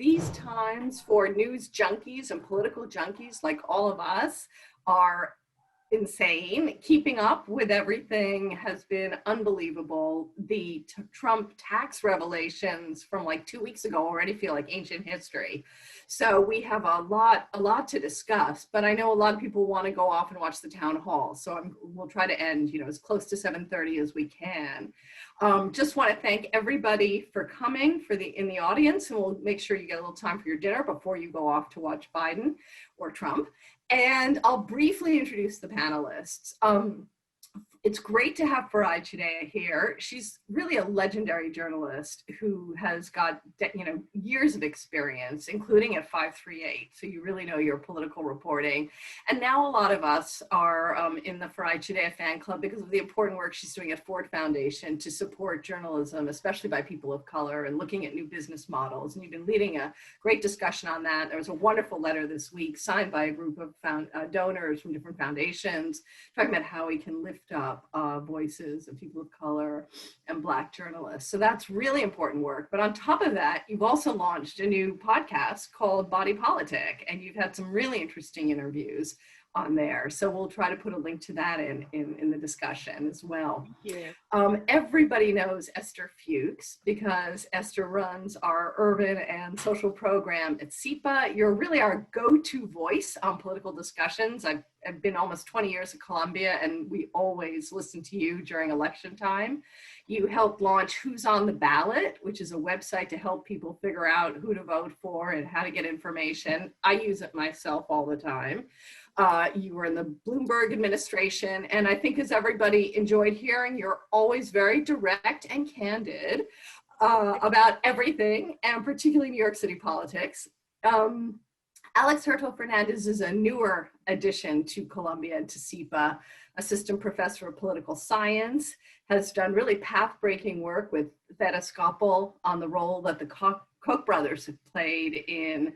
these times for news junkies and political junkies like all of us are insane. Keeping up with everything has been unbelievable. The Trump tax revelations from like 2 weeks ago already feel like ancient history. So we have a lot to discuss, but I know a lot of people want to go off and watch the town hall. So we'll try to end, as close to 7:30 as we can. Just want to thank everybody for coming in the audience, and we'll make sure you get a little time for your dinner before you go off to watch Biden or Trump. And I'll briefly introduce the panelists. It's great to have Farai Chideya here. She's really a legendary journalist who has got years of experience, including at 538. So you really know your political reporting. And now a lot of us are in the Farai Chideya fan club because of the important work she's doing at Ford Foundation to support journalism, especially by people of color, and looking at new business models. And you've been leading a great discussion on that. There was a wonderful letter this week signed by a group of donors from different foundations talking about how we can lift up voices of people of color and Black journalists. So that's really important work. But on top of that, you've also launched a new podcast called Body Politic, and you've had some really interesting interviews on there. So we'll try to put a link to that in the discussion as well. Yeah. Everybody knows Esther Fuchs because Esther runs our urban and social program at SIPA. You're really our go-to voice on political discussions. I've been almost 20 years at Columbia, and we always listen to you during election time. You helped launch Who's on the Ballot, which is a website to help people figure out who to vote for and how to get information. I use it myself all the time. You were in the Bloomberg administration, and I think as everybody enjoyed hearing, you're always very direct and candid about everything, and particularly New York City politics. Alex Hertel-Fernandez is a newer addition to Columbia and to SIPA, assistant professor of political science, has done really path-breaking work with Theda Skopel on the role that the Koch brothers have played in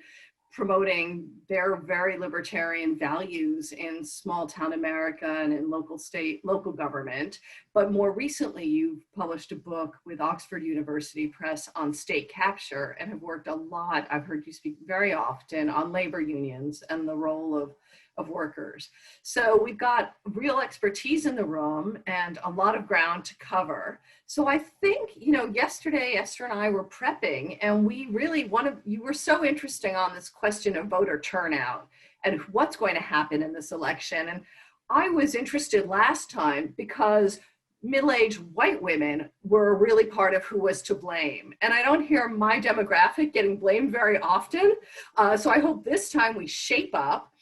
promoting their very libertarian values in small town America and in local government. But more recently, you've published a book with Oxford University Press on state capture and have worked a lot, I've heard you speak very often, on labor unions and the role of workers. So we've got real expertise in the room and a lot of ground to cover. So I think, yesterday Esther and I were prepping, and we really you were so interesting on this question of voter turnout and what's going to happen in this election. And I was interested last time because middle-aged white women were really part of who was to blame. And I don't hear my demographic getting blamed very often. So I hope this time we shape up.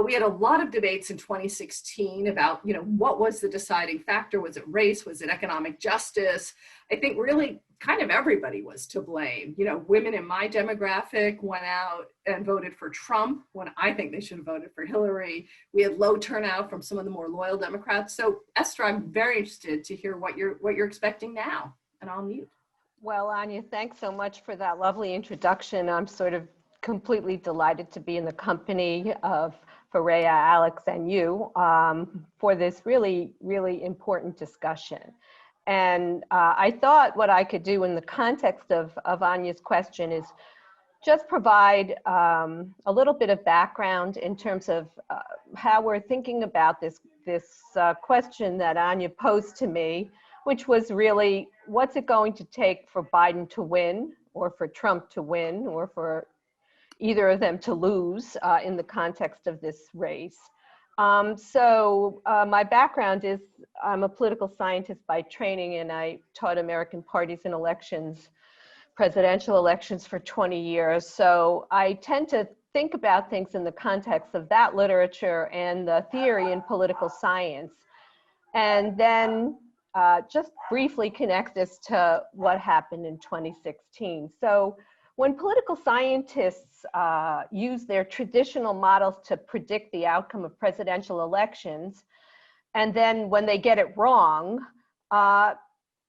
We had a lot of debates in 2016 about, what was the deciding factor? Was it race? Was it economic justice? I think really kind of everybody was to blame. Women in my demographic went out and voted for Trump when I think they should have voted for Hillary. We had low turnout from some of the more loyal Democrats. So Esther, I'm very interested to hear what you're expecting now, and I'll mute. Well, Anya, thanks so much for that lovely introduction. I'm sort of completely delighted to be in the company of Farai, Alex, and you for this really, really important discussion. And I thought what I could do in the context of Anya's question is just provide a little bit of background in terms of how we're thinking about this question that Anya posed to me, which was really, what's it going to take for Biden to win, or for Trump to win, or for either of them to lose in the context of this race. So my background is I'm a political scientist by training, and I taught American parties and elections, presidential elections, for 20 years. So I tend to think about things in the context of that literature and the theory in political science. And then just briefly connect this to what happened in 2016. So when political scientists use their traditional models to predict the outcome of presidential elections, and then when they get it wrong,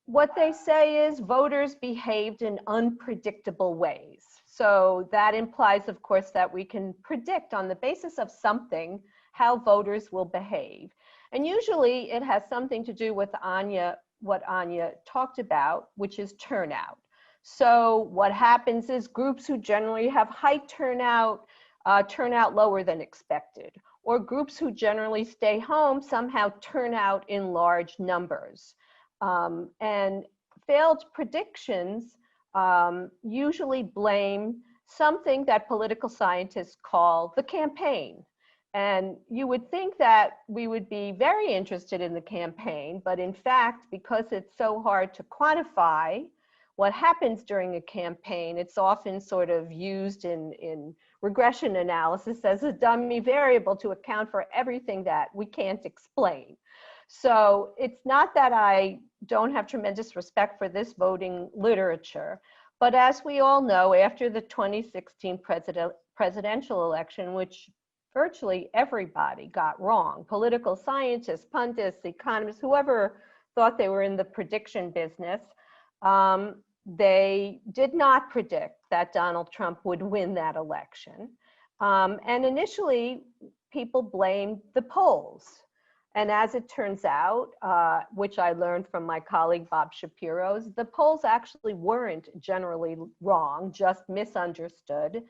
what they say is voters behaved in unpredictable ways. So that implies, of course, that we can predict on the basis of something how voters will behave. And usually it has something to do with what Anya talked about, which is turnout. So what happens is groups who generally have high turnout turn out lower than expected, or groups who generally stay home somehow turn out in large numbers. And failed predictions usually blame something that political scientists call the campaign. And you would think that we would be very interested in the campaign, but in fact, because it's so hard to quantify what happens during a campaign, it's often sort of used in regression analysis as a dummy variable to account for everything that we can't explain. So it's not that I don't have tremendous respect for this voting literature, but as we all know, after the 2016 presidential election, which virtually everybody got wrong, political scientists, pundits, economists, whoever thought they were in the prediction business, they did not predict that Donald Trump would win that election. And initially, people blamed the polls. And as it turns out, which I learned from my colleague Bob Shapiro's, the polls actually weren't generally wrong, just misunderstood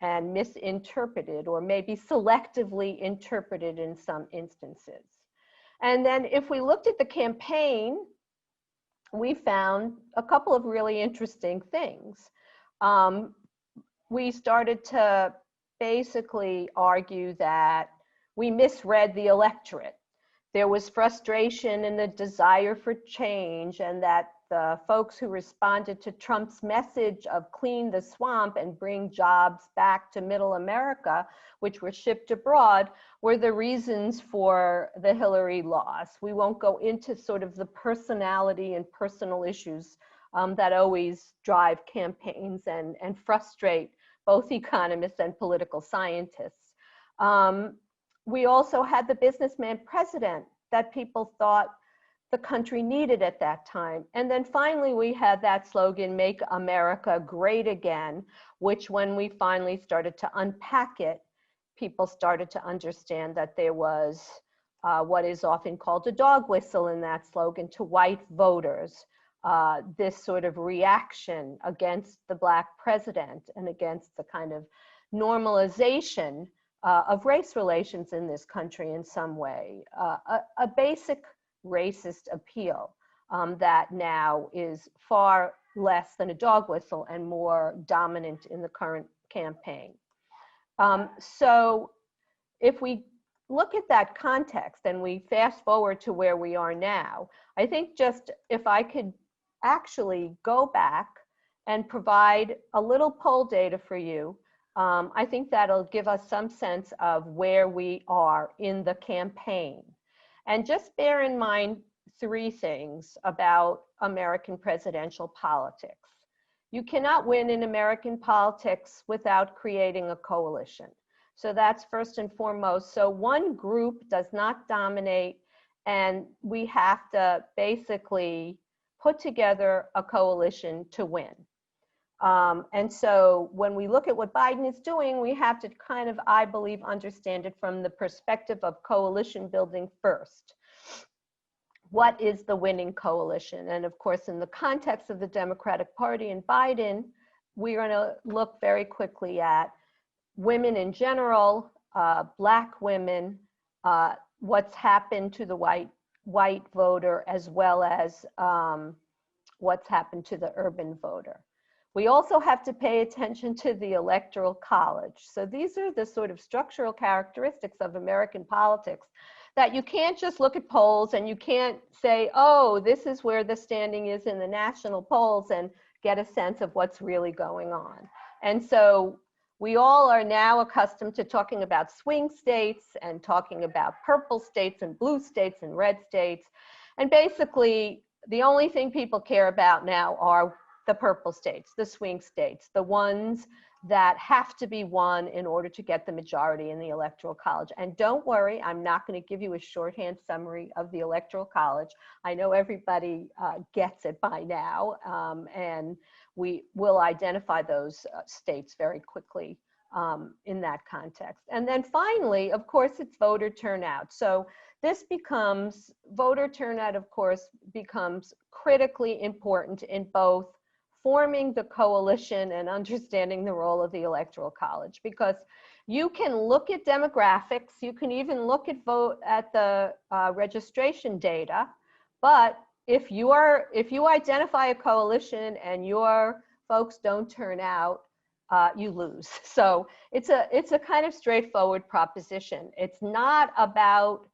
and misinterpreted, or maybe selectively interpreted in some instances. And then if we looked at the campaign, we found a couple of really interesting things. We started to basically argue that we misread the electorate. There was frustration and the desire for change, and that the folks who responded to Trump's message of clean the swamp and bring jobs back to middle America, which were shipped abroad, were the reasons for the Hillary loss. We won't go into sort of the personality and personal issues that always drive campaigns and frustrate both economists and political scientists. We also had the businessman president that people thought the country needed at that time. And then finally, we had that slogan, "Make America Great Again," which when we finally started to unpack it, people started to understand that there was what is often called a dog whistle in that slogan to white voters. This sort of reaction against the Black president and against the kind of normalization of race relations in this country in some way, a basic racist appeal that now is far less than a dog whistle and more dominant in the current campaign. So if we look at that context and we fast forward to where we are now, I think just if I could actually go back and provide a little poll data for you, I think that'll give us some sense of where we are in the campaign. And just bear in mind three things about American presidential politics. You cannot win in American politics without creating a coalition. So that's first and foremost. So one group does not dominate, and we have to basically put together a coalition to win. And so when we look at what Biden is doing, we have to kind of, I believe, understand it from the perspective of coalition building first. What is the winning coalition? And of course, in the context of the Democratic Party and Biden, we're going to look very quickly at women in general, Black women, what's happened to the white voter, as well as what's happened to the urban voter. We also have to pay attention to the Electoral College. So these are the sort of structural characteristics of American politics that you can't just look at polls and you can't say, oh, this is where the standing is in the national polls, and get a sense of what's really going on. And so we all are now accustomed to talking about swing states and talking about purple states and blue states and red states. And basically, the only thing people care about now are the purple states, the swing states, the ones that have to be won in order to get the majority in the Electoral College. And don't worry, I'm not going to give you a shorthand summary of the Electoral College. I know everybody gets it by now, and we will identify those states very quickly in that context. And then finally, of course, it's voter turnout. So this becomes, voter turnout, of course, becomes critically important in both forming the coalition and understanding the role of the Electoral College, because you can look at demographics, you can even look at the registration data, but if you identify a coalition and your folks don't turn out, you lose. So it's a kind of straightforward proposition. It's not about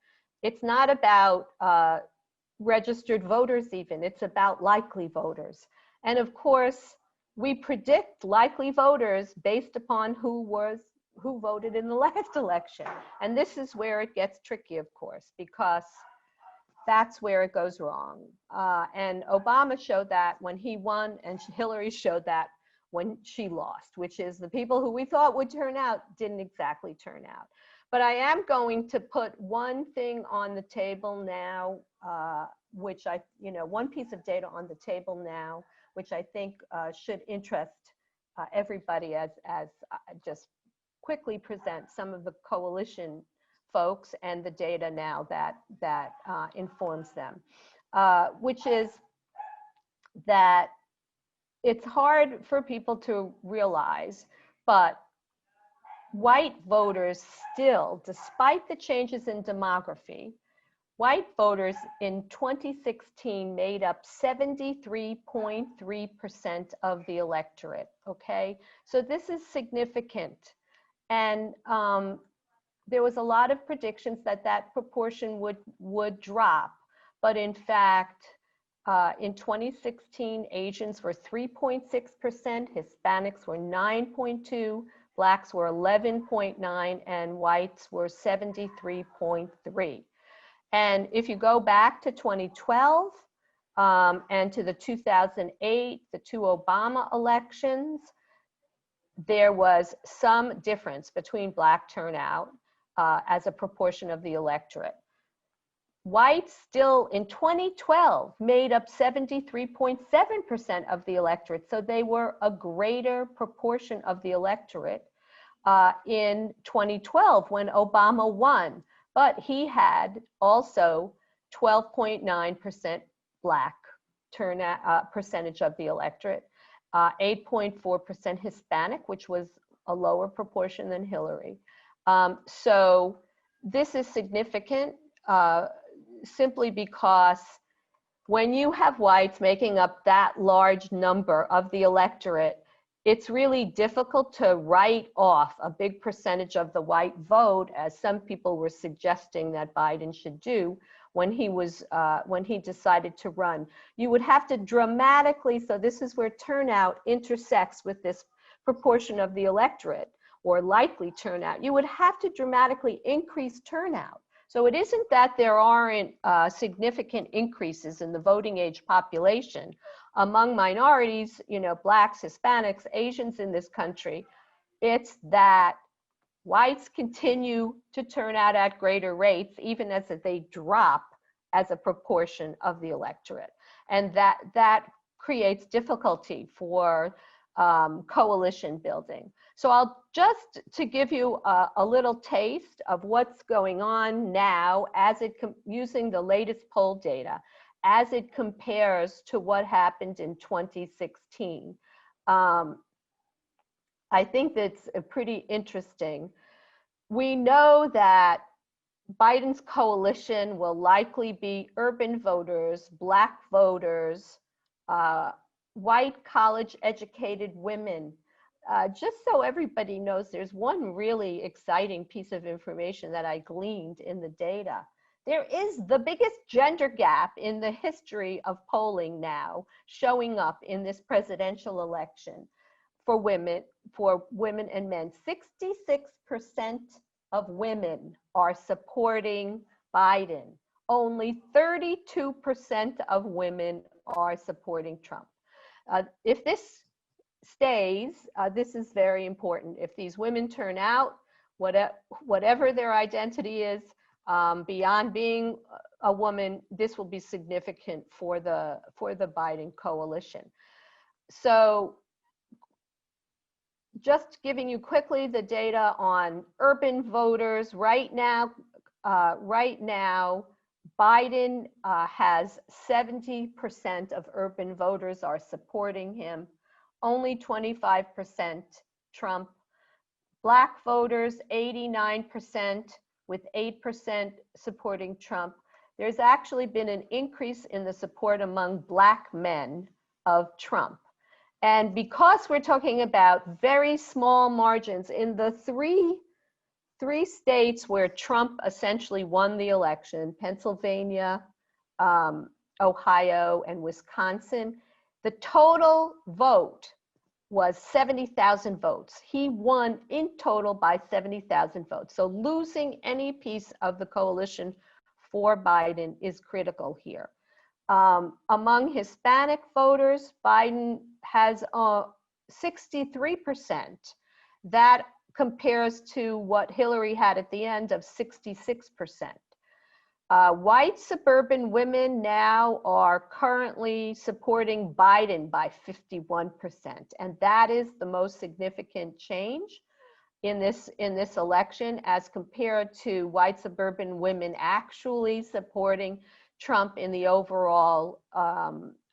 registered voters even. It's about likely voters. And of course, we predict likely voters based upon who voted in the last election. And this is where it gets tricky, of course, because that's where it goes wrong. And Obama showed that when he won, and Hillary showed that when she lost, which is the people who we thought would turn out didn't exactly turn out. But I am going to put one thing on the table now, which one piece of data on the table now, which I think should interest everybody as just quickly present some of the coalition folks and the data now that informs them, which is that it's hard for people to realize, but white voters still, despite the changes in demography, white voters in 2016 made up 73.3% of the electorate, okay? So this is significant. And there was a lot of predictions that that proportion would drop. But in fact, in 2016, Asians were 3.6%, Hispanics were 9.2%, Blacks were 11.9%, and whites were 73.3%. And if you go back to 2012 and to the 2008, the two Obama elections, there was some difference between Black turnout as a proportion of the electorate. Whites still in 2012 made up 73.7% of the electorate. So they were a greater proportion of the electorate in 2012 when Obama won. But he had also 12.9% Black turnout percentage of the electorate, 8.4% Hispanic, which was a lower proportion than Hillary. So this is significant simply because when you have whites making up that large number of the electorate, it's really difficult to write off a big percentage of the white vote, as some people were suggesting that Biden should do when he decided to run. You would have to dramatically, so this is where turnout intersects with this proportion of the electorate or likely turnout. You would have to dramatically increase turnout. So it isn't that there aren't significant increases in the voting age population among minorities, Blacks, Hispanics, Asians in this country. It's that whites continue to turn out at greater rates, even as they drop as a proportion of the electorate. And that creates difficulty for coalition building. So I'll just to give you a little taste of what's going on now as using the latest poll data, as it compares to what happened in 2016. I think that's pretty interesting. We know that Biden's coalition will likely be urban voters, Black voters, white college-educated women. Just so everybody knows, there's one really exciting piece of information that I gleaned in the data. There is the biggest gender gap in the history of polling now showing up in this presidential election for women and men. 66% of women are supporting Biden. Only 32% of women are supporting Trump. If this stays, this is very important. If these women turn out, whatever their identity is, beyond being a woman, this will be significant for the Biden coalition. So just giving you quickly the data on urban voters right now. Biden has 70% of urban voters are supporting him. only 25% Trump. Black voters, 89%, with 8% supporting Trump. There's actually been an increase in the support among Black men of Trump. And because we're talking about very small margins in the three states where Trump essentially won the election, Pennsylvania, Ohio, and Wisconsin, the total vote was 70,000 votes. He won in total by 70,000 votes. So losing any piece of the coalition for Biden is critical here. Among Hispanic voters, Biden has 63%. That compares to what Hillary had at the end of 66%. White suburban women now are currently supporting Biden by 51%. And that is the most significant change in this election as compared to white suburban women actually supporting Trump in the overall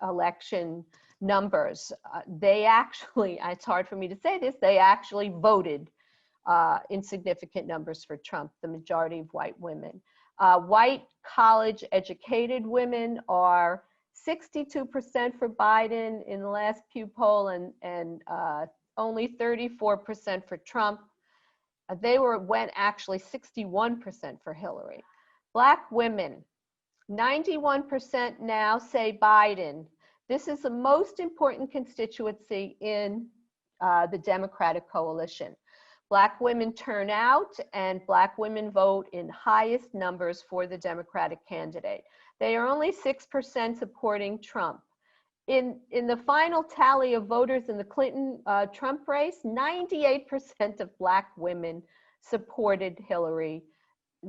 election numbers. They actually, it's hard for me to say this, they actually voted in significant numbers for Trump, the majority of white women. White college educated women are 62% for Biden in the last Pew poll and only 34% for Trump. They went actually 61% for Hillary. Black women, 91% now say Biden. This is the most important constituency in the Democratic coalition. Black women turn out and Black women vote in highest numbers for the Democratic candidate. They are only 6% supporting Trump. In the final tally of voters in the Clinton-Trump race, 98% of Black women supported Hillary.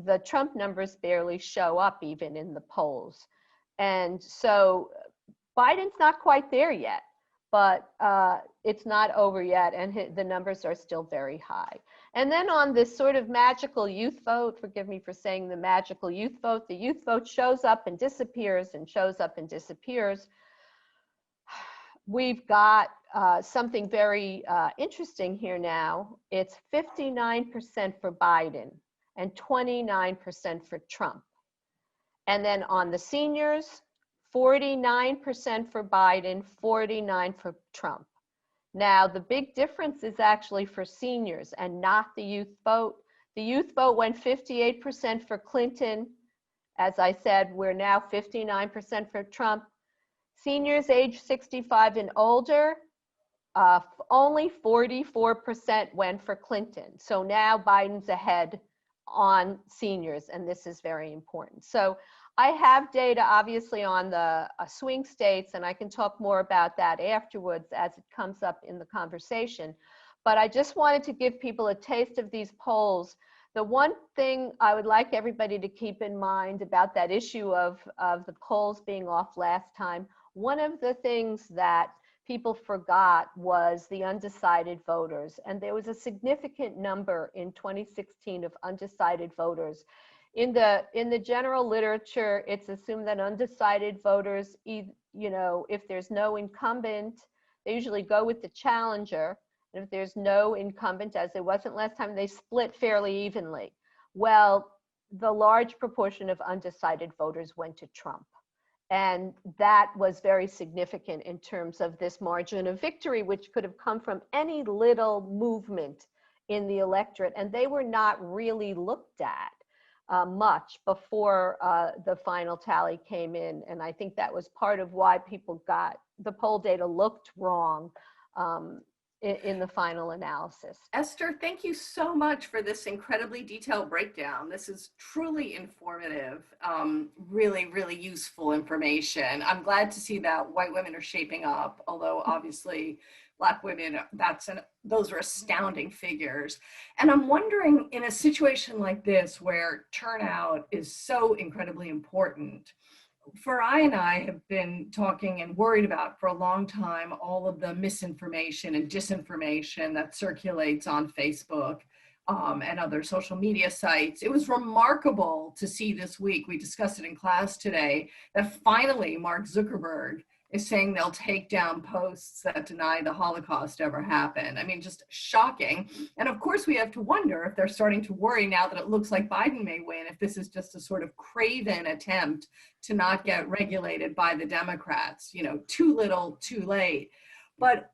The Trump numbers barely show up even in the polls. And so Biden's not quite there yet, but it's not over yet, and the numbers are still very high. And then on this sort of magical youth vote, forgive me for saying the magical youth vote, the youth vote shows up and disappears and shows up and disappears. We've got something very interesting here now. It's 59% for Biden and 29% for Trump. And then on the seniors, 49% for Biden, 49% for Trump. Now, the big difference is actually for seniors and not the youth vote. The youth vote went 58% for Clinton. As I said, we're now 59% for Trump. Seniors age 65 and older, only 44% went for Clinton. So now Biden's ahead on seniors, and this is very important. So I have data obviously on the swing states, and I can talk more about that afterwards as it comes up in the conversation. But I just wanted to give people a taste of these polls. The one thing I would like everybody to keep in mind about that issue of the polls being off last time, one of the things that people forgot was the undecided voters. And there was a significant number in 2016 of undecided voters. In the general literature, it's assumed that undecided voters, if there's no incumbent, they usually go with the challenger. And if there's no incumbent, as there wasn't last time, they split fairly evenly. Well, the large proportion of undecided voters went to Trump. And that was very significant in terms of this margin of victory, which could have come from any little movement in the electorate. And they were not really looked at much before the final tally came in. And I think that was part of why people got, the poll data looked wrong in the final analysis. Esther, thank you so much for this incredibly detailed breakdown. This is truly informative, really, really useful information. I'm glad to see that white women are shaping up, although obviously Black women, those are astounding figures. And I'm wondering, in a situation like this where turnout is so incredibly important, Farai and I have been talking and worried about for a long time all of the misinformation and disinformation that circulates on Facebook and other social media sites. It was remarkable to see this week, we discussed it in class today, that finally Mark Zuckerberg is saying they'll take down posts that deny the Holocaust ever happened. I mean, just shocking. And of course, we have to wonder if they're starting to worry now that it looks like Biden may win, if this is just a sort of craven attempt to not get regulated by the Democrats, you know, too little, too late. But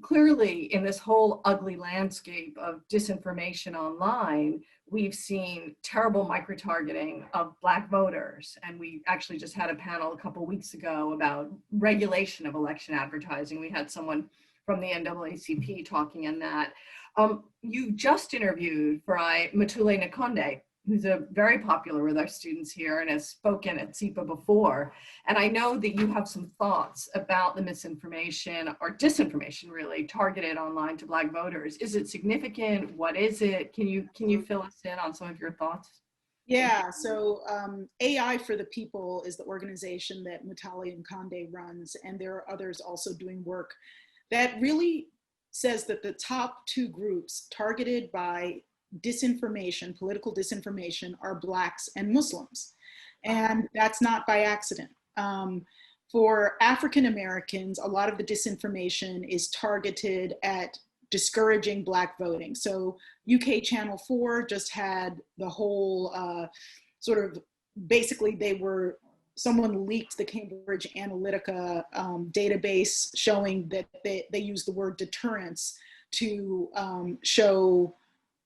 clearly, in this whole ugly landscape of disinformation online, we've seen terrible microtargeting of Black voters. And we actually just had a panel a couple of weeks ago about regulation of election advertising. We had someone from the NAACP talking in that. You just interviewed Farai Chideya-Chihota, who's very popular with our students here and has spoken at SIPA before. And I know that you have some thoughts about the misinformation or disinformation really targeted online to Black voters. Is it significant? What is it? Can you fill us in on some of your thoughts? Yeah, so AI for the People is the organization that Mutale and Conde runs, and there are others also doing work that really says that the top two groups targeted by disinformation, political disinformation, are Blacks and Muslims. And that's not by accident. For African Americans, a lot of the disinformation is targeted at discouraging Black voting. So UK Channel 4 just had the whole sort of, basically someone leaked the Cambridge Analytica database showing that they used the word deterrence to show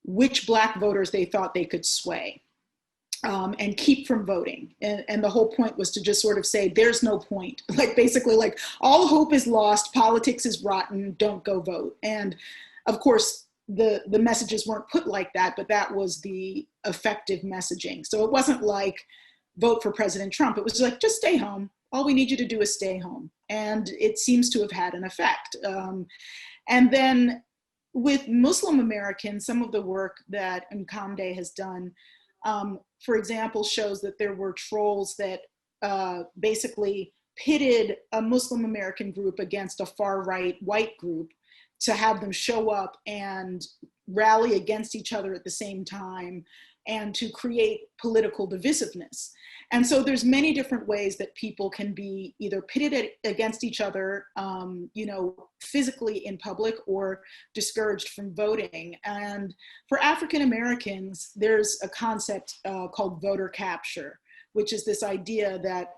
which Black voters they thought they could sway and keep from voting. And the whole point was to just sort of say, there's no point. Like basically like all hope is lost, politics is rotten, don't go vote. And of course, the messages weren't put like that, but that was the effective messaging. So it wasn't like vote for President Trump. It was like, just stay home. All we need you to do is stay home. And it seems to have had an effect. And then with Muslim Americans, some of the work that Conde has done, for example, shows that there were trolls that basically pitted a Muslim American group against a far-right white group to have them show up and rally against each other at the same time and to create political divisiveness. And so there's many different ways that people can be either pitted against each other, you know, physically in public or discouraged from voting. And for African Americans, there's a concept called voter capture, which is this idea that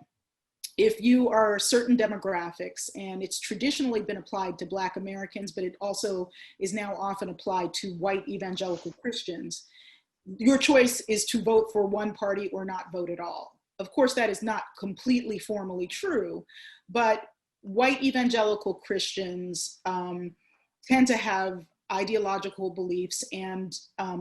if you are certain demographics, and it's traditionally been applied to Black Americans, but it also is now often applied to white evangelical Christians, your choice is to vote for one party or not vote at all. Of course, that is not completely formally true, but white evangelical Christians tend to have ideological beliefs and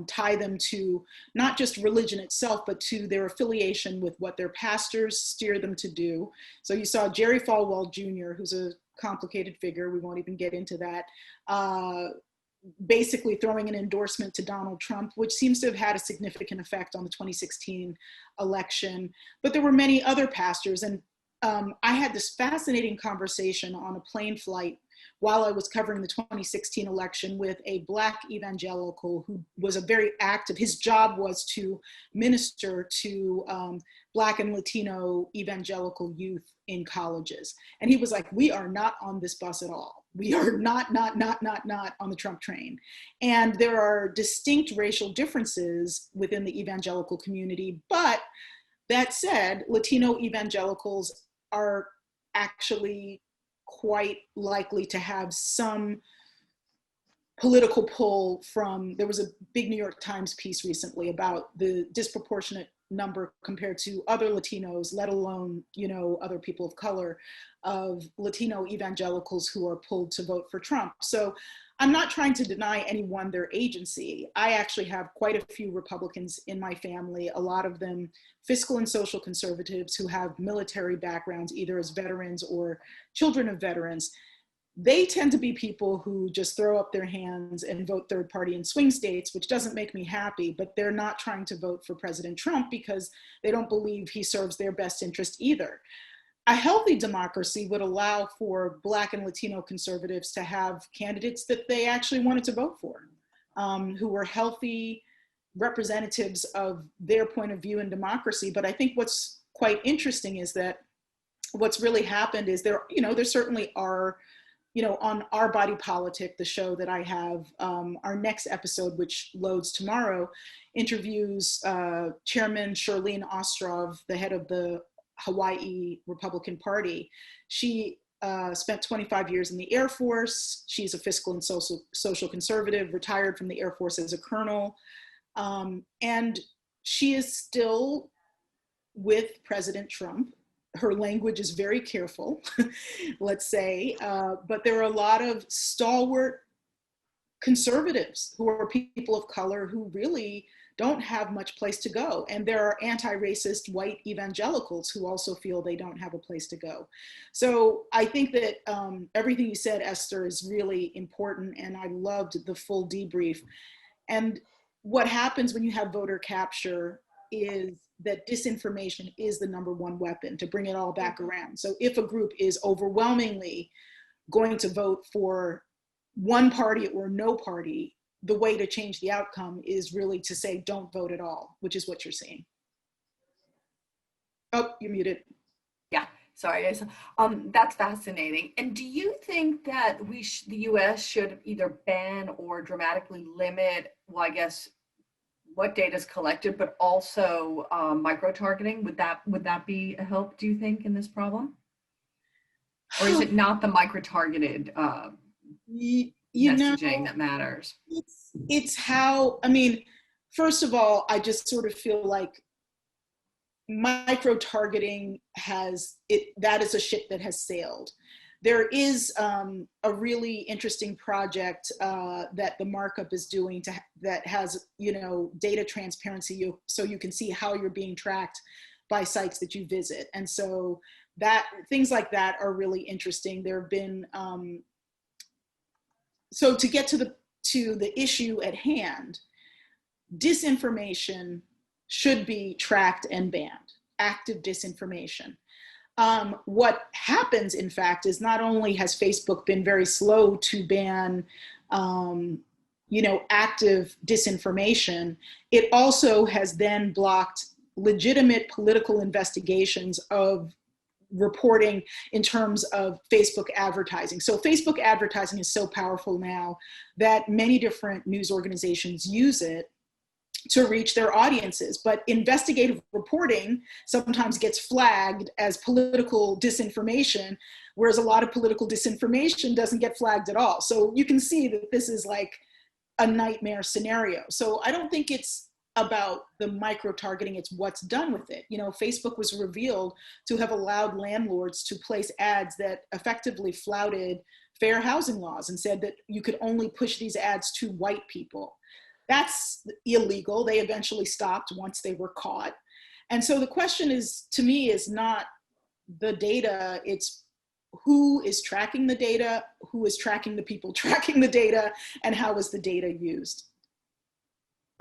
tie them to not just religion itself, but to their affiliation with what their pastors steer them to do. So you saw Jerry Falwell Jr., who's a complicated figure, we won't even get into that, basically throwing an endorsement to Donald Trump, which seems to have had a significant effect on the 2016 election. But there were many other pastors. And I had this fascinating conversation on a plane flight while I was covering the 2016 election with a Black evangelical who was a very active, his job was to minister to Black and Latino evangelical youth in colleges. And he was like, we are not on this bus at all. We are not on the Trump train. And there are distinct racial differences within the evangelical community. But that said, Latino evangelicals are actually quite likely to have some political pull from, there was a big New York Times piece recently about the disproportionate number compared to other Latinos, let alone, you know, other people of color, of Latino evangelicals who are pulled to vote for Trump. So I'm not trying to deny anyone their agency. I actually have quite a few Republicans in my family, a lot of them fiscal and social conservatives who have military backgrounds, either as veterans or children of veterans. They tend to be people who just throw up their hands and vote third party in swing states, which doesn't make me happy, but they're not trying to vote for President Trump because they don't believe he serves their best interest either. A healthy democracy would allow for Black and Latino conservatives to have candidates that they actually wanted to vote for, who were healthy representatives of their point of view in democracy. But I think what's quite interesting is that what's really happened is there certainly are, on Our Body Politic, the show that I have, our next episode, which loads tomorrow, interviews Chairman Shirlene Ostrov, the head of the Hawaii Republican Party. She spent 25 years in the Air Force. She's a fiscal and social conservative, retired from the Air Force as a colonel. And she is still with President Trump. Her language is very careful, let's say, but there are a lot of stalwart conservatives who are people of color who really don't have much place to go. And there are anti-racist white evangelicals who also feel they don't have a place to go. So I think that everything you said, Esther, is really important, and I loved the full debrief. And what happens when you have voter capture is that disinformation is the #1 weapon to bring it all back around. So if a group is overwhelmingly going to vote for one party or no party, the way to change the outcome is really to say, don't vote at all, which is what you're saying. Oh, you're muted. Yeah, sorry. That's fascinating. And do you think that the US should either ban or dramatically limit, well, I guess, what data is collected, but also micro-targeting? Would that be a help, do you think, in this problem? Or is it not the micro-targeted messaging that matters? It's how, I mean, first of all, I just sort of feel like micro-targeting that is a ship that has sailed. There is a really interesting project that the Markup is doing that has, data transparency, so you can see how you're being tracked by sites that you visit. And so things like that are really interesting. There have been, so to get to the issue at hand, disinformation should be tracked and banned, active disinformation. What happens, in fact, is not only has Facebook been very slow to ban, active disinformation, it also has then blocked legitimate political investigations of reporting in terms of Facebook advertising. So Facebook advertising is so powerful now that many different news organizations use it to reach their audiences. But investigative reporting sometimes gets flagged as political disinformation, whereas a lot of political disinformation doesn't get flagged at all. So you can see that this is like a nightmare scenario. So I don't think it's about the micro-targeting, it's what's done with it. Facebook was revealed to have allowed landlords to place ads that effectively flouted fair housing laws and said that you could only push these ads to white people. That's illegal. They eventually stopped once they were caught. And so the question is, to me, is not the data, it's who is tracking the data, who is tracking the people tracking the data, and how is the data used?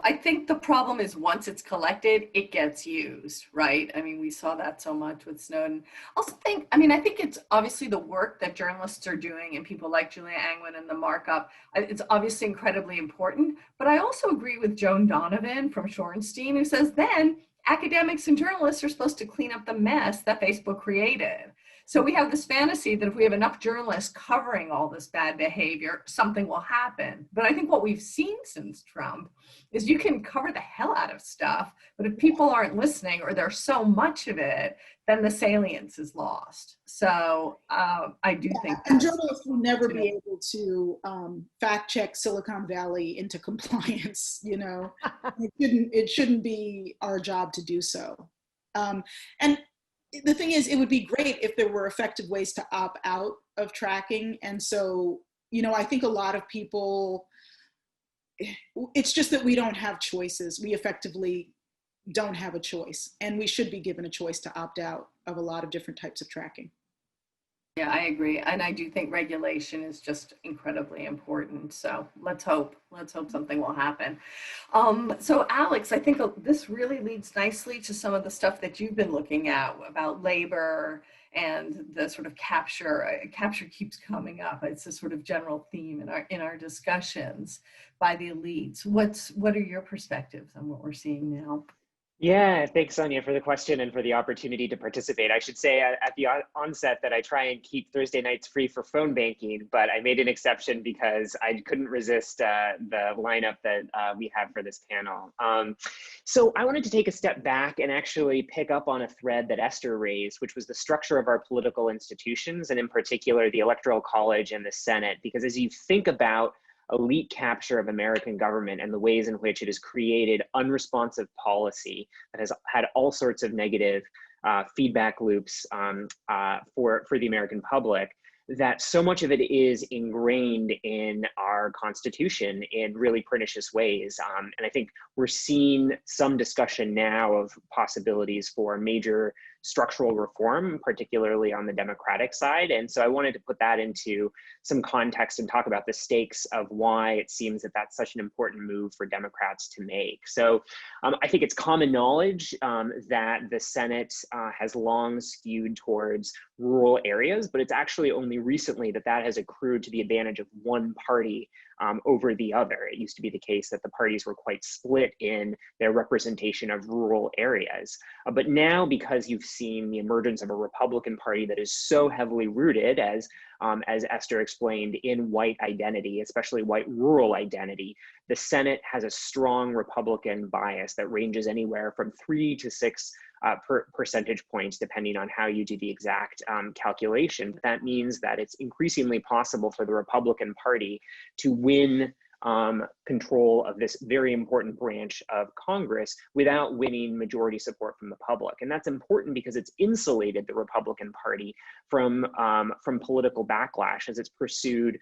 I think the problem is once it's collected, it gets used, right? I mean, we saw that so much with Snowden. I think it's obviously the work that journalists are doing and people like Julia Angwin and the Markup, it's obviously incredibly important. But I also agree with Joan Donovan from Shorenstein, who says then academics and journalists are supposed to clean up the mess that Facebook created. So we have this fantasy that if we have enough journalists covering all this bad behavior, something will happen. But I think what we've seen since Trump is you can cover the hell out of stuff, but if people aren't listening or there's so much of it, then the salience is lost. So I do think and journalists will never be able to fact check Silicon Valley into compliance. It shouldn't be our job to do so. And the thing is, it would be great if there were effective ways to opt out of tracking. And so, I think a lot of people, it's just that we don't have choices. We effectively don't have a choice, and we should be given a choice to opt out of a lot of different types of tracking. Yeah, I agree. And I do think regulation is just incredibly important. So let's hope something will happen. So Alex, I think this really leads nicely to some of the stuff that you've been looking at about labor and the sort of capture. Capture keeps coming up. It's a sort of general theme in our discussions by the elites. What are your perspectives on what we're seeing now? Yeah, thanks, Sonia, for the question and for the opportunity to participate. I should say at the onset that I try and keep Thursday nights free for phone banking, but I made an exception because I couldn't resist the lineup that we have for this panel. So I wanted to take a step back and actually pick up on a thread that Esther raised, which was the structure of our political institutions, and in particular, the Electoral College and the Senate, because as you think about elite capture of American government and the ways in which it has created unresponsive policy that has had all sorts of negative feedback loops for the American public, that so much of it is ingrained in our Constitution in really pernicious ways. And I think we're seeing some discussion now of possibilities for major structural reform, particularly on the Democratic side. And so I wanted to put that into some context and talk about the stakes of why it seems that that's such an important move for Democrats to make. So I think it's common knowledge that the Senate has long skewed towards rural areas, but it's actually only recently that that has accrued to the advantage of one party over the other. It used to be the case that the parties were quite split in their representation of rural areas. But now, because you've seen the emergence of a Republican Party that is so heavily rooted, as Esther explained, in white identity, especially white rural identity, the Senate has a strong Republican bias that ranges anywhere from 3 to 6 percentage points, depending on how you do the exact calculation. But that means that it's increasingly possible for the Republican Party to win control of this very important branch of Congress without winning majority support from the public. And that's important because it's insulated the Republican Party from political backlash as it's pursued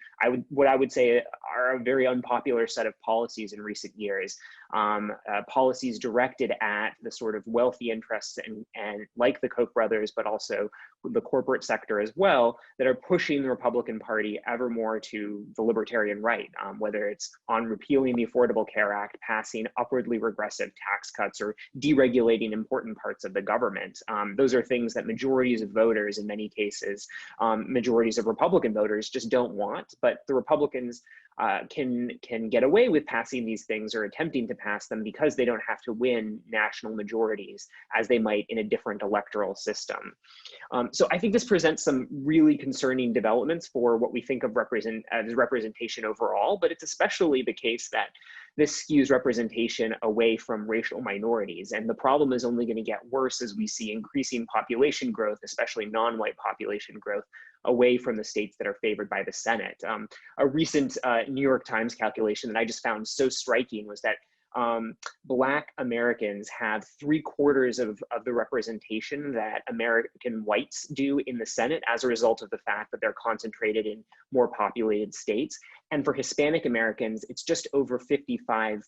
what I would say are a very unpopular set of policies in recent years. Policies directed at the sort of wealthy interests and like the Koch brothers, but also the corporate sector as well, that are pushing the Republican Party ever more to the libertarian right, whether it's on repealing the Affordable Care Act, passing upwardly regressive tax cuts, or deregulating important parts of the government. Those are things that majorities of voters, in many cases, majorities of Republican voters just don't want, but the Republicans can get away with passing these things or attempting to pass them because they don't have to win national majorities as they might in a different electoral system. So I think this presents some really concerning developments for what we think of as representation overall, but it's especially the case that this skews representation away from racial minorities. And the problem is only going to get worse as we see increasing population growth, especially non-white population growth, away from the states that are favored by the Senate. A recent New York Times calculation that I just found so striking was that Black Americans have 3/4 of the representation that American whites do in the Senate as a result of the fact that they're concentrated in more populated states. And for Hispanic Americans, it's just over 55%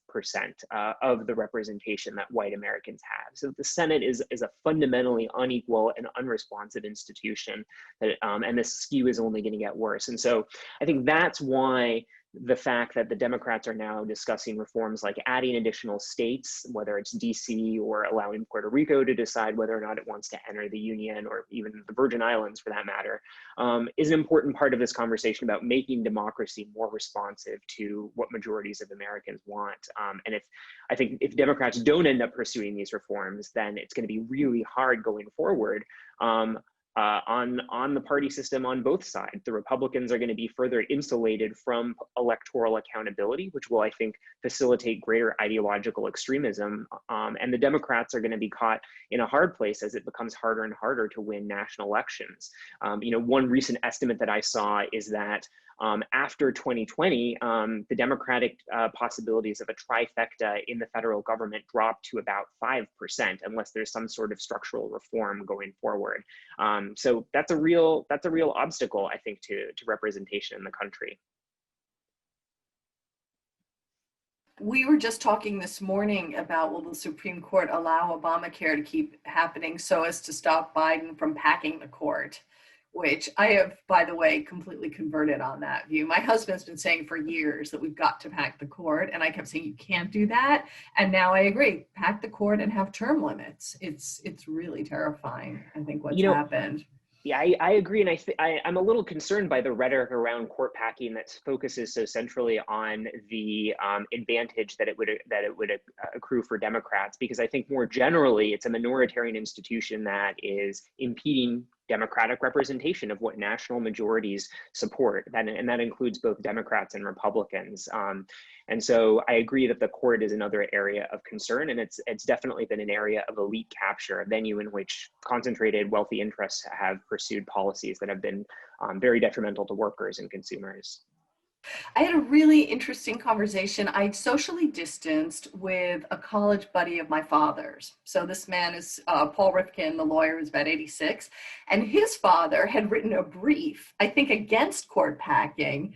of the representation that white Americans have. So the Senate is a fundamentally unequal and unresponsive institution, that, and the skew is only going to get worse. And so I think that's why the fact that the Democrats are now discussing reforms like adding additional states, whether it's DC or allowing Puerto Rico to decide whether or not it wants to enter the Union, or even the Virgin Islands for that matter, is an important part of this conversation about making democracy more responsive to what majorities of Americans want. And I think if Democrats don't end up pursuing these reforms, then it's going to be really hard going forward on the party system on both sides. The Republicans are going to be further insulated from electoral accountability, which will, I think, facilitate greater ideological extremism. And the Democrats are going to be caught in a hard place as it becomes harder and harder to win national elections. One recent estimate that I saw is that after 2020, the Democratic possibilities of a trifecta in the federal government dropped to about 5%, unless there's some sort of structural reform going forward. So that's a real obstacle, I think, to representation in the country. We were just talking this morning about, will the Supreme Court allow Obamacare to keep happening so as to stop Biden from packing the court, which I have, by the way, completely converted on that view. My husband's been saying for years that we've got to pack the court, and I kept saying you can't do that. And now I agree, pack the court and have term limits. It's really terrifying, I think, what's happened. Yeah, I agree, and I'm a little concerned by the rhetoric around court packing that focuses so centrally on the advantage that it would accrue for Democrats, because I think more generally it's a minoritarian institution that is impeding democratic representation of what national majorities support, and that includes both Democrats and Republicans. And so I agree that the court is another area of concern, and it's definitely been an area of elite capture, a venue in which concentrated wealthy interests have pursued policies that have been very detrimental to workers and consumers. I had a really interesting conversation. I socially distanced with a college buddy of my father's. So this man is Paul Rifkin, the lawyer, who's about 86. And his father had written a brief, I think, against court packing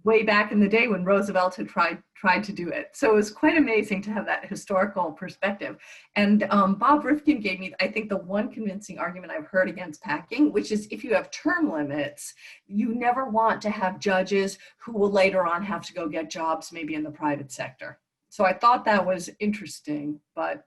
way back in the day when Roosevelt had tried to do it. So it was quite amazing to have that historical perspective. And Bob Rifkin gave me, I think, the one convincing argument I've heard against packing, which is if you have term limits, you never want to have judges who will later on have to go get jobs maybe in the private sector. So I thought that was interesting, but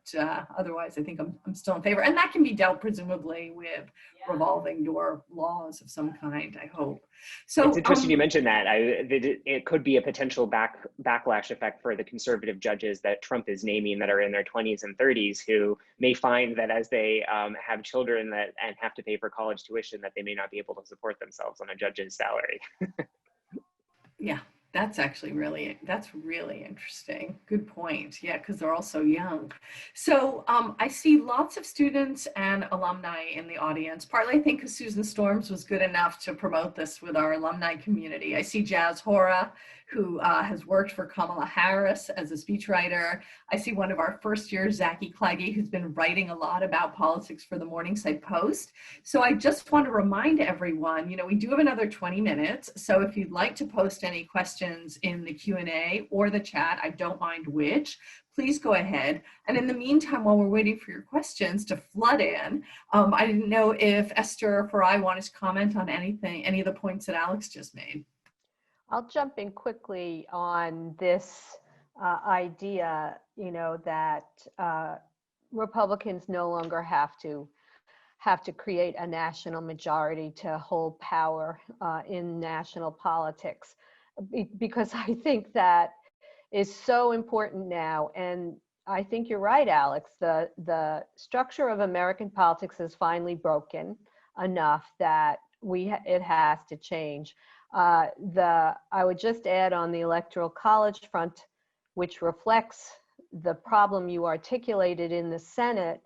otherwise I think I'm still in favor. And that can be dealt presumably with revolving door laws of some kind, I hope. So it's interesting you mentioned that. It could be a potential backlash effect for the conservative judges that Trump is naming that are in their 20s and 30s, who may find that as they have children and have to pay for college tuition, that they may not be able to support themselves on a judge's salary. Yeah. That's actually that's really interesting. Good point. Yeah, because they're all so young. So I see lots of students and alumni in the audience, partly I think because Susan Storms was good enough to promote this with our alumni community. I see Jazz Hora, who has worked for Kamala Harris as a speechwriter. I see one of our first years, Zachy Cleggy, who's been writing a lot about politics for the Morningside Post. So I just want to remind everyone, we do have another 20 minutes. So if you'd like to post any questions in the Q&A or the chat, I don't mind which, please go ahead. And in the meantime, while we're waiting for your questions to flood in, I didn't know if Esther or Farai wanted to comment on any of the points that Alex just made. I'll jump in quickly on this idea, that Republicans no longer have to create a national majority to hold power in national politics, because I think that is so important now. And I think you're right, Alex. The structure of American politics is finally broken enough that it has to change. I would just add on the Electoral College front, which reflects the problem you articulated in the Senate.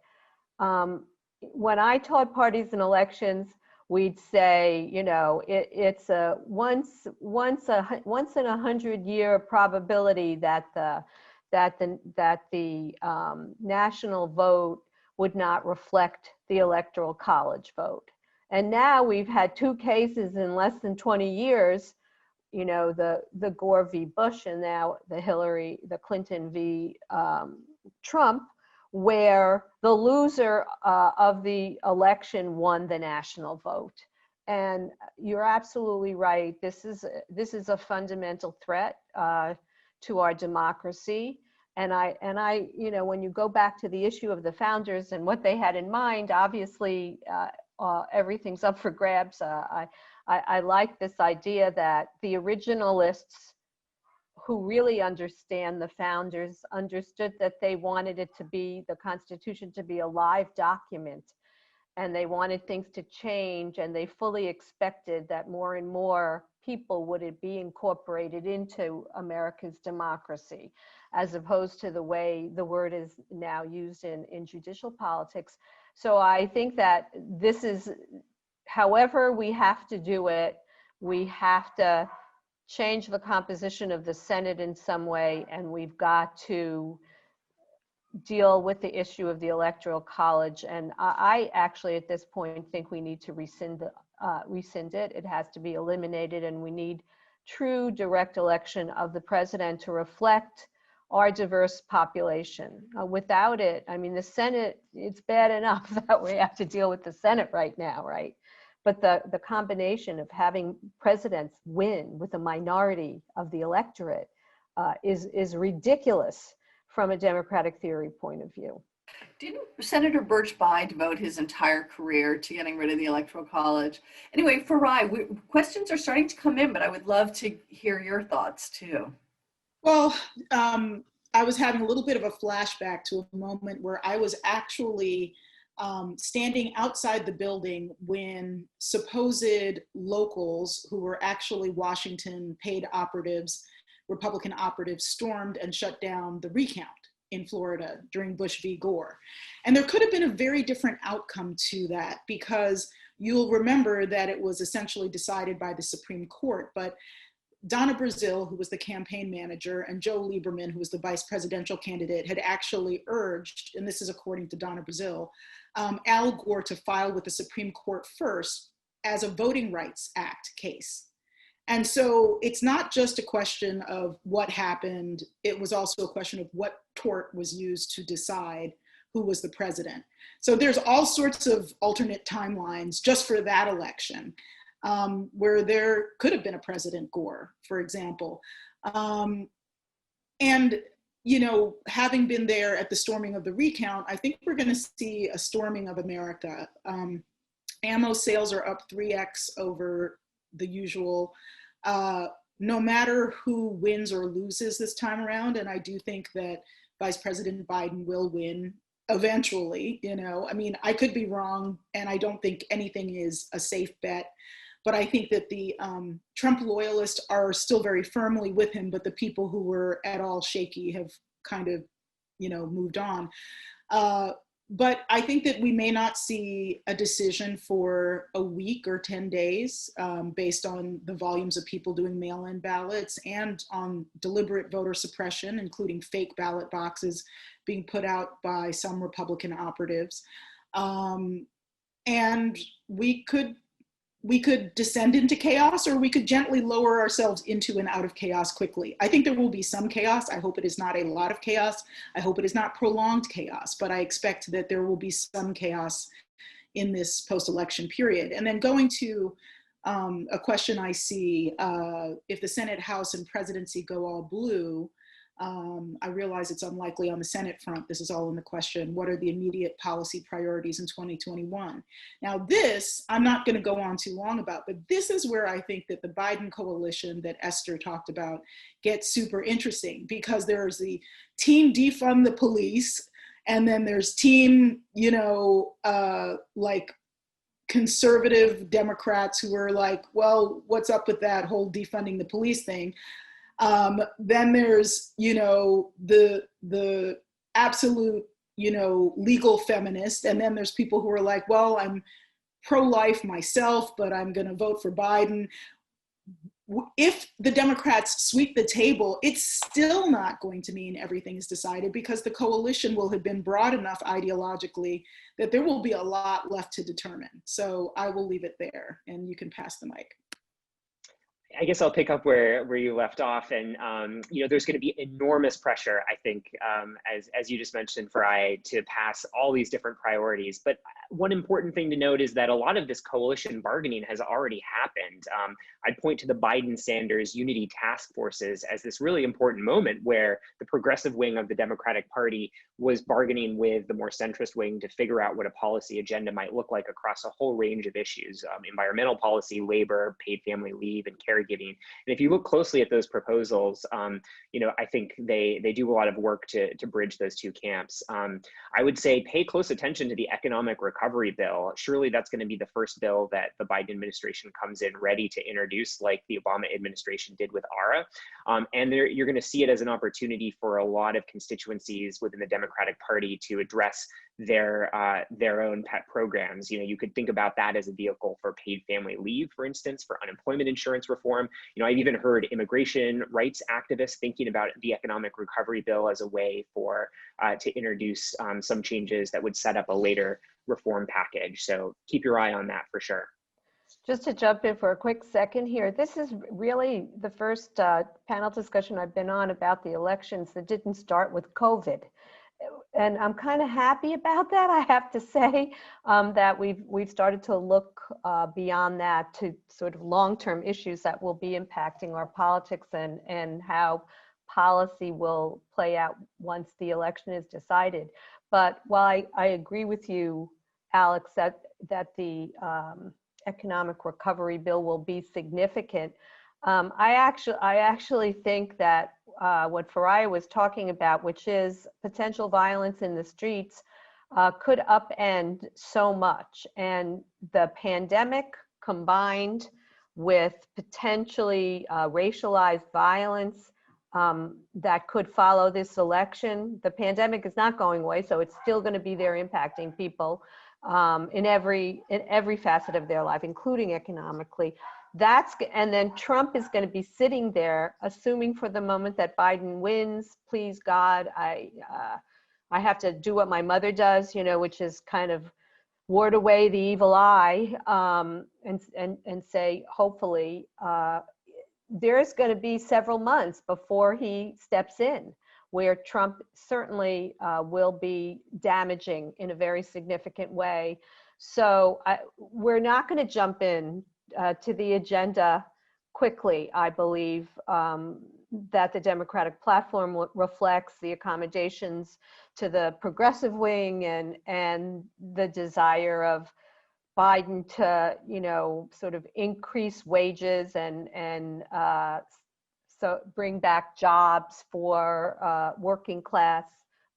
When I taught parties and elections, we'd say, it's a once in 100-year probability that the national vote would not reflect the Electoral College vote. And now we've had 2 cases in less than 20 years, the Gore v. Bush and now the Clinton v. Trump, where the loser of the election won the national vote. And you're absolutely right. This is a fundamental threat to our democracy. And I, when you go back to the issue of the founders and what they had in mind, obviously, everything's up for grabs. I like this idea that the originalists who really understand the founders understood that they wanted the Constitution to be a live document, and they wanted things to change, and they fully expected that more and more people would be incorporated into America's democracy, as opposed to the way the word is now used in judicial politics. So I think that this is, however we have to do it, we have to change the composition of the Senate in some way, and we've got to deal with the issue of the Electoral College. And I actually, at this point, think we need to rescind it. It has to be eliminated, and we need true direct election of the president to reflect our diverse population. Without it, I mean, the Senate, it's bad enough that we have to deal with the Senate right now, right? But the combination of having presidents win with a minority of the electorate is ridiculous from a democratic theory point of view. Didn't Senator Birch Bayh devote his entire career to getting rid of the Electoral College? Anyway, Farai, questions are starting to come in, but I would love to hear your thoughts too. Well, I was having a little bit of a flashback to a moment where I was actually standing outside the building when supposed locals, who were actually Washington paid operatives, Republican operatives, stormed and shut down the recount in Florida during Bush v. Gore. And there could have been a very different outcome to that, because you'll remember that it was essentially decided by the Supreme Court, but Donna Brazile, who was the campaign manager, and Joe Lieberman, who was the vice presidential candidate, had actually urged, and this is according to Donna Brazile, Al Gore to file with the Supreme Court first as a Voting Rights Act case. And so it's not just a question of what happened, it was also a question of what tort was used to decide who was the president. So there's all sorts of alternate timelines just for that election. Where there could have been a President Gore, for example. And, you know, having been there at the storming of the recount, I think we're going to see a storming of America. Ammo sales are up 3x over the usual, no matter who wins or loses this time around. And I do think that Vice President Biden will win eventually. You know, I mean, I could be wrong, and I don't think anything is a safe bet. But I think that the Trump loyalists are still very firmly with him, but the people who were at all shaky have kind of, you know, moved on. But I think that we may not see a decision for a week or 10 days based on the volumes of people doing mail-in ballots and on deliberate voter suppression, including fake ballot boxes being put out by some Republican operatives. And we could descend into chaos, or we could gently lower ourselves into and out of chaos quickly. I think there will be some chaos. I hope it is not a lot of chaos. I hope it is not prolonged chaos, but I expect that there will be some chaos in this post-election period. And then going to a question I see, if the Senate, House, and presidency go all blue, I realize it's unlikely on the Senate front. This is all in the question. What are the immediate policy priorities in 2021? Now this, I'm not going to go on too long about, but this is where I think that the Biden coalition that Esther talked about gets super interesting, because there's the team defund the police, and then there's team, you know, like conservative Democrats who are like, well, what's up with that whole defunding the police thing? Then there's, you know, the absolute, you know, legal feminist. And then there's people who are like, well, I'm pro-life myself, but I'm going to vote for Biden. If the Democrats sweep the table, it's still not going to mean everything is decided, because the coalition will have been broad enough ideologically that there will be a lot left to determine. So I will leave it there, and you can pass the mic. I guess I'll pick up where you left off, and you know, there's going to be enormous pressure, I think, as you just mentioned, Farai, to pass all these different priorities. But one important thing to note is that a lot of this coalition bargaining has already happened. I'd point to the Biden-Sanders unity task forces as this really important moment where the progressive wing of the Democratic Party was bargaining with the more centrist wing to figure out what a policy agenda might look like across a whole range of issues: environmental policy, labor, paid family leave, and caregiving. And if you look closely at those proposals, you know, I think they do a lot of work to bridge those two camps. I would say pay close attention to the economic recovery bill. Surely that's going to be the first bill that the Biden administration comes in ready to introduce, like the Obama administration did with ARA. And you're going to see it as an opportunity for a lot of constituencies within the Democratic Party to address their own pet programs. You know, you could think about that as a vehicle for paid family leave, for instance, for unemployment insurance reform. You know, I've even heard immigration rights activists thinking about the economic recovery bill as a way for to introduce some changes that would set up a later reform package. So keep your eye on that for sure. Just to jump in for a quick second here, this is really the first panel discussion I've been on about the elections that didn't start with COVID. And I'm kind of happy about that, I have to say, that we've started to look beyond that to sort of long-term issues that will be impacting our politics and how policy will play out once the election is decided. But while I agree with you, Alex, that the economic recovery bill will be significant, I actually think that what Farai was talking about, which is potential violence in the streets, could upend so much. And the pandemic combined with potentially racialized violence that could follow this election. The pandemic is not going away, so it's still going to be there impacting people in every facet of their life, including economically. And then Trump is going to be sitting there, assuming for the moment that Biden wins. Please God, I have to do what my mother does, which is kind of ward away the evil eye, and say, hopefully, there's going to be several months before he steps in, where Trump certainly will be damaging in a very significant way. So we're not going to jump in to the agenda quickly. I believe that the Democratic platform reflects the accommodations to the progressive wing and the desire of Biden to, sort of increase wages and so bring back jobs for working class,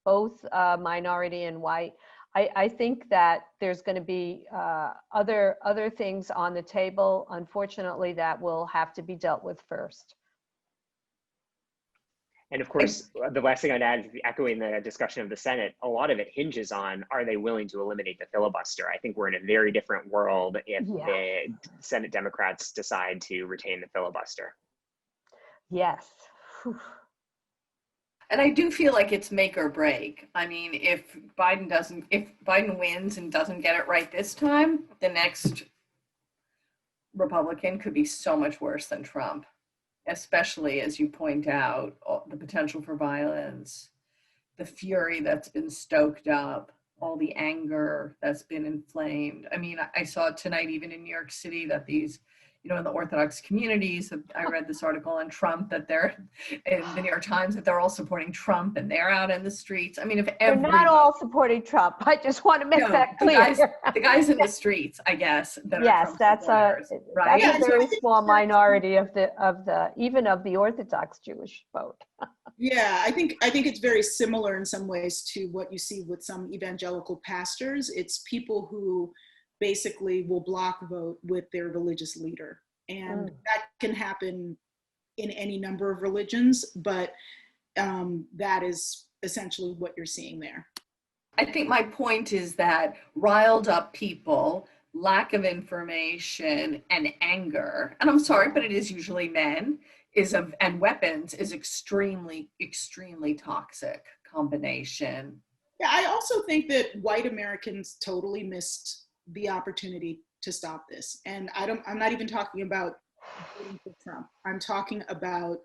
both minority and white. I think that there's going to be other things on the table, unfortunately, that will have to be dealt with first. And of course, the last thing I'd add, echoing the discussion of the Senate, a lot of it hinges on, are they willing to eliminate the filibuster? I think we're in a very different world if the Senate Democrats decide to retain the filibuster. Yes. Whew. And I do feel like it's make or break. I mean, if Biden wins and doesn't get it right this time, the next Republican could be so much worse than Trump, especially as you point out, the potential for violence, the fury that's been stoked up, all the anger that's been inflamed. I mean, I saw tonight, even in New York City, that these, in the Orthodox communities, I read this article on Trump that they're in the New York Times, that they're all supporting Trump and they're out in the streets. I mean, if they're not all supporting Trump. I just want to make that clear. The guys in the streets, I guess. Yes, that's a very small minority of the Orthodox Jewish vote. Yeah, I think it's very similar in some ways to what you see with some evangelical pastors. It's people who basically will block vote with their religious leader. And that can happen in any number of religions, but that is essentially what you're seeing there. I think my point is that riled up people, lack of information, and anger, and I'm sorry, but it is usually men, and weapons is extremely, extremely toxic combination. Yeah, I also think that white Americans totally missed the opportunity to stop this. And I'm not even talking about voting for Trump. I'm talking about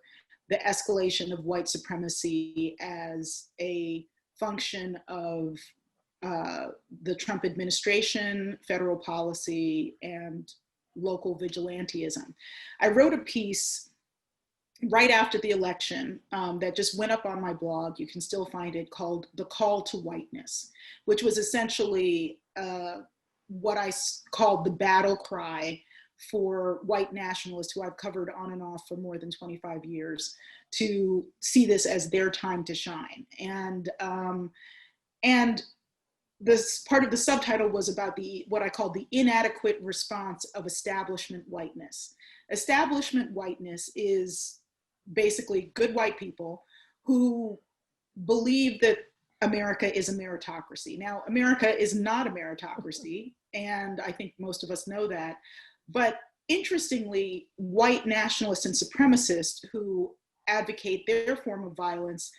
the escalation of white supremacy as a function of the Trump administration, federal policy, and local vigilantism. I wrote a piece right after the election that just went up on my blog. You can still find it, called "The Call to Whiteness," which was essentially what I called the battle cry for white nationalists who I've covered on and off for more than 25 years to see this as their time to shine. And this part of the subtitle was about what I called the inadequate response of establishment whiteness. Establishment whiteness is basically good white people who believe that America is a meritocracy. Now, America is not a meritocracy, and I think most of us know that. But interestingly, white nationalists and supremacists who advocate their form of violence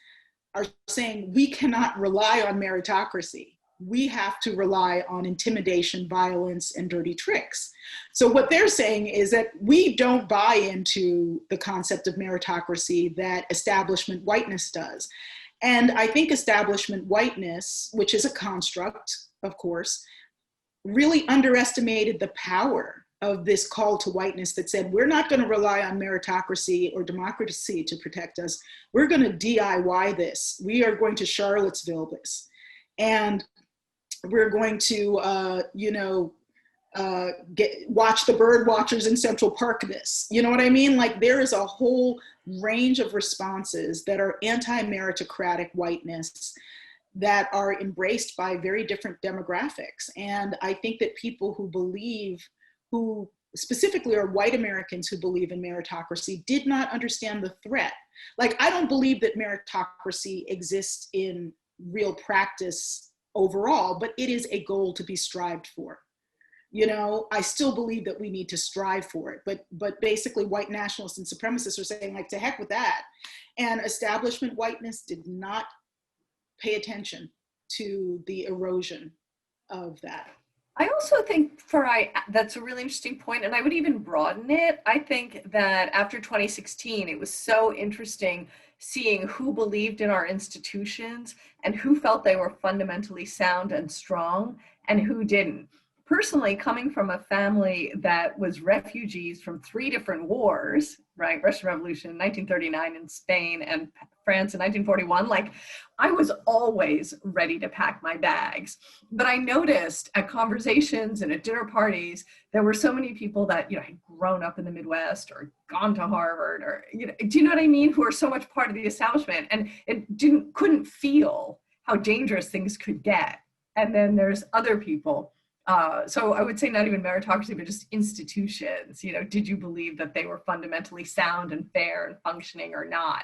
are saying we cannot rely on meritocracy. We have to rely on intimidation, violence, and dirty tricks. So what they're saying is that we don't buy into the concept of meritocracy that establishment whiteness does. And I think establishment whiteness, which is a construct, of course, really underestimated the power of this call to whiteness that said, we're not going to rely on meritocracy or democracy to protect us. We're going to DIY this. We are going to Charlottesville this. And we're going to, watch the bird watchers in Central Park this. You know what I mean? Like, there is a whole range of responses that are anti-meritocratic whiteness that are embraced by very different demographics. And I think that people who specifically are white Americans who believe in meritocracy did not understand the threat. Like, I don't believe that meritocracy exists in real practice overall, but it is a goal to be strived for. You know, I still believe that we need to strive for it, but basically white nationalists and supremacists are saying, like, to heck with that. And establishment whiteness did not pay attention to the erosion of that. I also think, Farai, that's a really interesting point, and I would even broaden it. I think that after 2016, it was so interesting seeing who believed in our institutions and who felt they were fundamentally sound and strong and who didn't. Personally, coming from a family that was refugees from 3 different wars, right? Russian Revolution in 1939 in Spain and France in 1941, like, I was always ready to pack my bags. But I noticed at conversations and at dinner parties, there were so many people that, had grown up in the Midwest or gone to Harvard or, do you know what I mean? Who are so much part of the establishment, and it couldn't feel how dangerous things could get. And then there's other people. So I would say not even meritocracy, but just institutions. Did you believe that they were fundamentally sound and fair and functioning or not?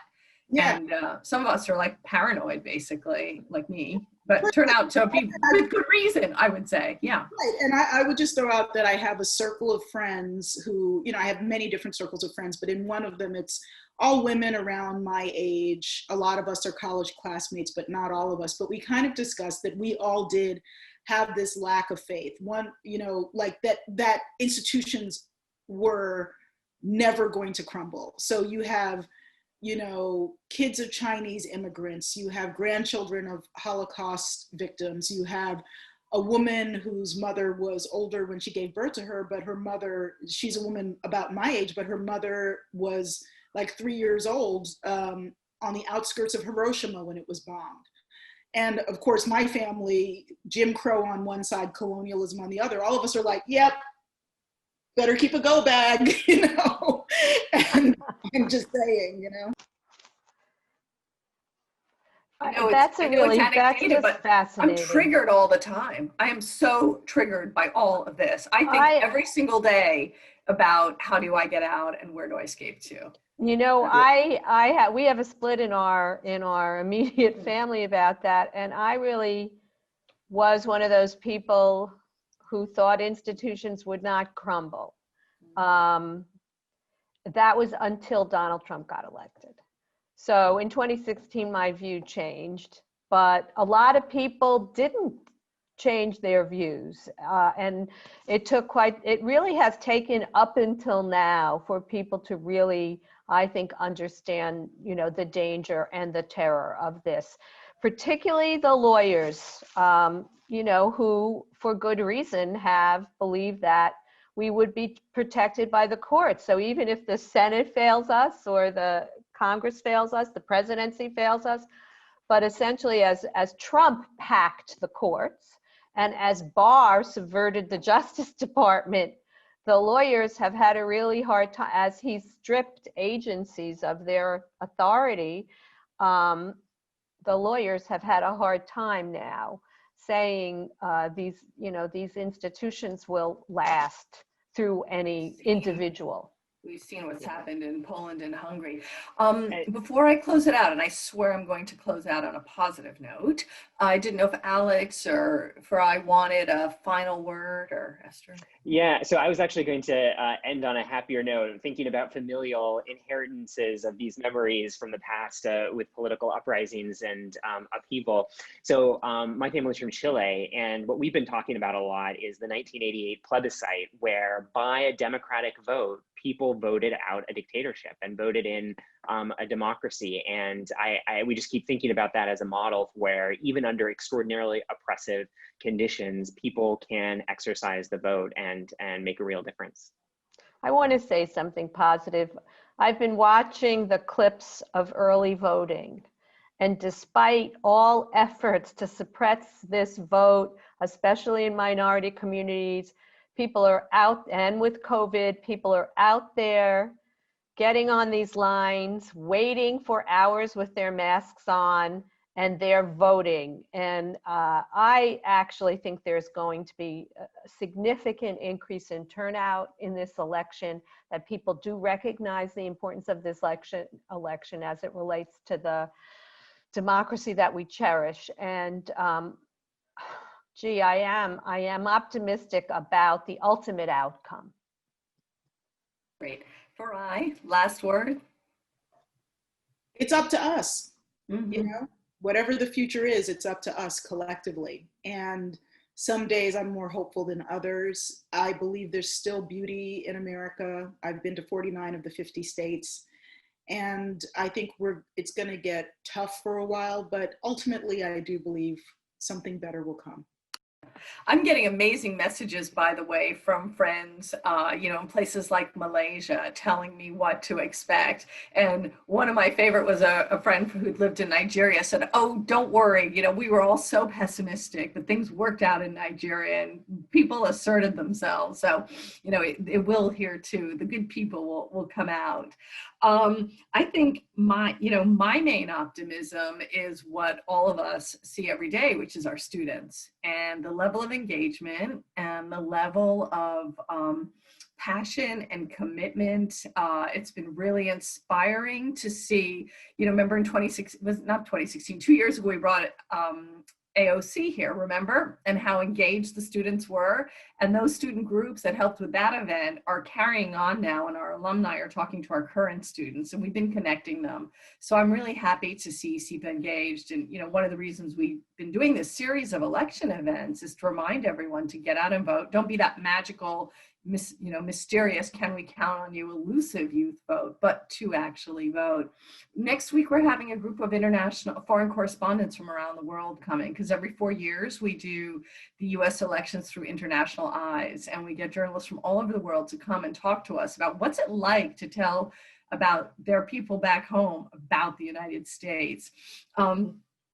Yeah. And some of us are like paranoid, basically, like me, but turn out to be with good reason, I would say. Yeah. Right. And I would just throw out that I have a circle of friends who, I have many different circles of friends, but in one of them, it's all women around my age. A lot of us are college classmates, but not all of us. But we kind of discussed that we all did have this lack of faith. One, like that institutions were never going to crumble. So you have, kids of Chinese immigrants, you have grandchildren of Holocaust victims, you have a woman whose mother was older when she gave birth to her, but her mother, she's a woman about my age, but her mother was like 3 years old on the outskirts of Hiroshima when it was bombed. And of course, my family, Jim Crow on one side, colonialism on the other, all of us are like, yep, better keep a go bag, and I'm just saying, That's fascinating. I'm triggered all the time. I am so triggered by all of this. I think every single day about how do I get out and where do I escape to? We have a split in our immediate family about that, and I really was one of those people who thought institutions would not crumble. That was until Donald Trump got elected. So in 2016, my view changed, but a lot of people didn't change their views, and it really has taken up until now for people to really, I think, understand, the danger and the terror of this, particularly the lawyers, who for good reason have believed that we would be protected by the courts. So even if the Senate fails us or the Congress fails us, the presidency fails us, but essentially as Trump packed the courts and as Barr subverted the Justice Department, the lawyers have had a really hard time, as he stripped agencies of their authority. The lawyers have had a hard time now saying these institutions will last through any individual. We've seen what's happened in Poland and Hungary. Before I close it out, and I swear I'm going to close out on a positive note, I didn't know if Alex or Farai wanted a final word, or Esther. Yeah, so I was actually going to end on a happier note, thinking about familial inheritances of these memories from the past with political uprisings and upheaval. So my family's from Chile, and what we've been talking about a lot is the 1988 plebiscite, where by a democratic vote, people voted out a dictatorship and voted in a democracy. And we just keep thinking about that as a model where even under extraordinarily oppressive conditions, people can exercise the vote and make a real difference. I want to say something positive. I've been watching the clips of early voting, and despite all efforts to suppress this vote, especially in minority communities, people are out, and with COVID, people are out there getting on these lines, waiting for hours with their masks on, and they're voting. And I actually think there's going to be a significant increase in turnout in this election, that people do recognize the importance of this election as it relates to the democracy that we cherish. And gee, I am optimistic about the ultimate outcome. Great. Farai, last word. It's up to us. Mm-hmm. You know, whatever the future is, it's up to us collectively. And some days I'm more hopeful than others. I believe there's still beauty in America. I've been to 49 of the 50 states. And I think it's going to get tough for a while, but ultimately I do believe something better will come. I'm getting amazing messages, by the way, from friends, in places like Malaysia, telling me what to expect. And one of my favorite was a friend who'd lived in Nigeria said, "Oh, don't worry. We were all so pessimistic, but things worked out in Nigeria and people asserted themselves." So, it will here too. The good people will come out. I think my main optimism is what all of us see every day, which is our students, and the level of engagement and the level of passion and commitment. It's been really inspiring to see, remember in 2 years ago, we brought AOC here, remember? And how engaged the students were. And those student groups that helped with that event are carrying on now, and our alumni are talking to our current students, and we've been connecting them. So I'm really happy to see SIPA engaged. And one of the reasons we've been doing this series of election events is to remind everyone to get out and vote. Don't be that magical, mysterious, can we count on you, elusive youth vote, but to actually vote. Next week, we're having a group of international foreign correspondents from around the world coming, because every 4 years we do the US elections through international eyes, and we get journalists from all over the world to come and talk to us about what's it like to tell about their people back home about the United States.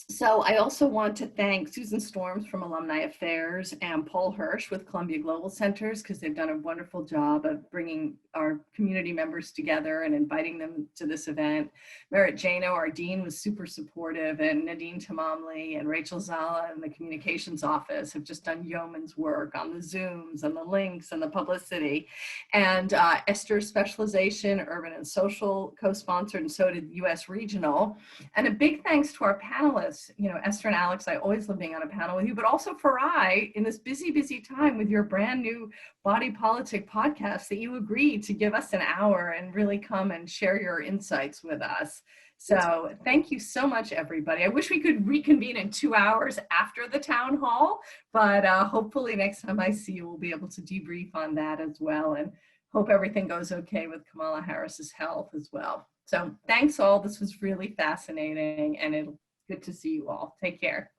So I also want to thank Susan Storms from Alumni Affairs and Paul Hirsch with Columbia Global Centers, because they've done a wonderful job of bringing our community members together and inviting them to this event. Merritt Jano, our dean, was super supportive, and Nadine Tamamli and Rachel Zala in the communications office have just done yeoman's work on the Zooms and the links and the publicity. And Ester's specialization, urban and social, co-sponsored, and so did US Regional. And a big thanks to our panelists. Esther and Alex, I always love being on a panel with you, but also Farai, in this busy time with your brand new Body Politic podcast, that you agreed to give us an hour and really come and share your insights with us. So thank you so much, everybody. I wish we could reconvene in 2 hours after the town hall, but hopefully next time I see you, we'll be able to debrief on that as well, and hope everything goes okay with Kamala Harris's health as well. So thanks all. This was really fascinating, and it's good to see you all. Take care.